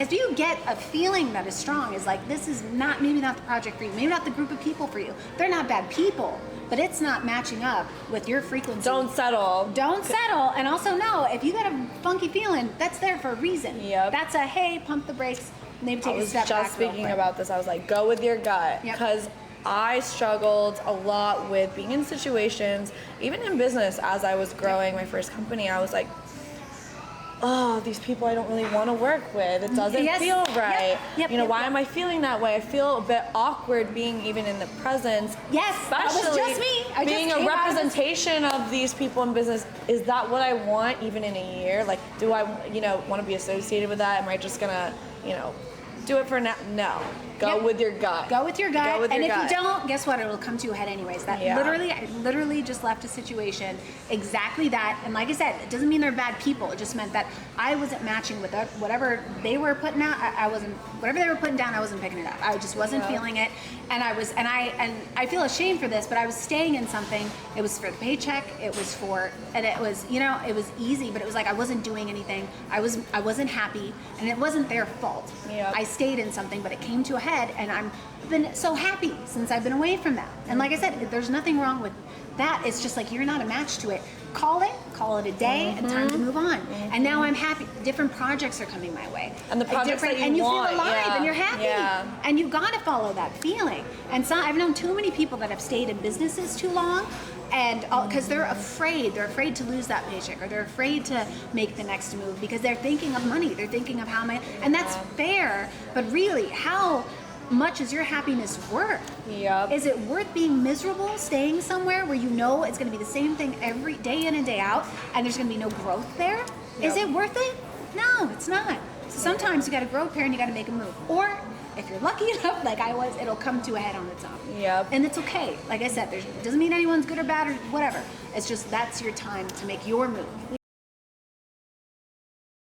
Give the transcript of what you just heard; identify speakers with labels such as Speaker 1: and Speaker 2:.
Speaker 1: If you get a feeling that is strong, is like, this is not, maybe not the project for you, maybe not the group of people for you. They're not bad people, but it's not matching up with your frequency.
Speaker 2: Don't settle.
Speaker 1: Don't settle. And also know, if you got a funky feeling, that's there for a reason.
Speaker 2: Yep.
Speaker 1: That's a, hey, pump the brakes, maybe take a step back.
Speaker 2: I was just speaking about this. I was like, go with your gut. Because I struggled a lot with being in situations, even in business, as I was growing my first company. I was like, oh, these people I don't really want to work with. It doesn't feel right. Why am I feeling that way? I feel a bit awkward being even in the presence.
Speaker 1: Yes,
Speaker 2: especially
Speaker 1: that was just me.
Speaker 2: Being a representation of these people in business. Is that what I want even in a year? Like, do I, want to be associated with that? Am I just gonna, do it for now? No. Go with your gut.
Speaker 1: Go with your gut.
Speaker 2: Go with
Speaker 1: and
Speaker 2: your
Speaker 1: if
Speaker 2: gut.
Speaker 1: you don't, guess what? It'll come to a head anyways. That I literally just left a situation exactly that. And like I said, it doesn't mean they're bad people. It just meant that I wasn't matching with whatever they were putting out. I wasn't, whatever they were putting down, I wasn't picking it up. I just wasn't feeling it. And I feel ashamed for this, but I was staying in something. It was for the paycheck. It was for, and it was, it was easy, but it was like I wasn't doing anything. I wasn't happy, and it wasn't their fault. I stayed in something, but it came to a head, and I've been so happy since I've been away from that. And like I said, there's nothing wrong with that. It's just like, you're not a match to it. Call it a day, and time to move on. And now I'm happy. Different projects are coming my way.
Speaker 2: And the projects that you
Speaker 1: want, feel alive, and you're happy. And you got to follow that feeling. And so I've known too many people that have stayed in businesses too long, and because they're afraid to lose that paycheck, or they're afraid to make the next move because they're thinking of money. They're thinking of how much, and that's fair. But really, how much is your happiness worth? Is it worth being miserable, staying somewhere where it's going to be the same thing every day in and day out, and there's going to be no growth there? Is it worth it? No, it's not. So sometimes you got to grow up here and you got to make a move. Or if you're lucky enough, like I was, it'll come to a head on its own. And it's okay. Like I said, it doesn't mean anyone's good or bad or whatever. It's just that's your time to make your move.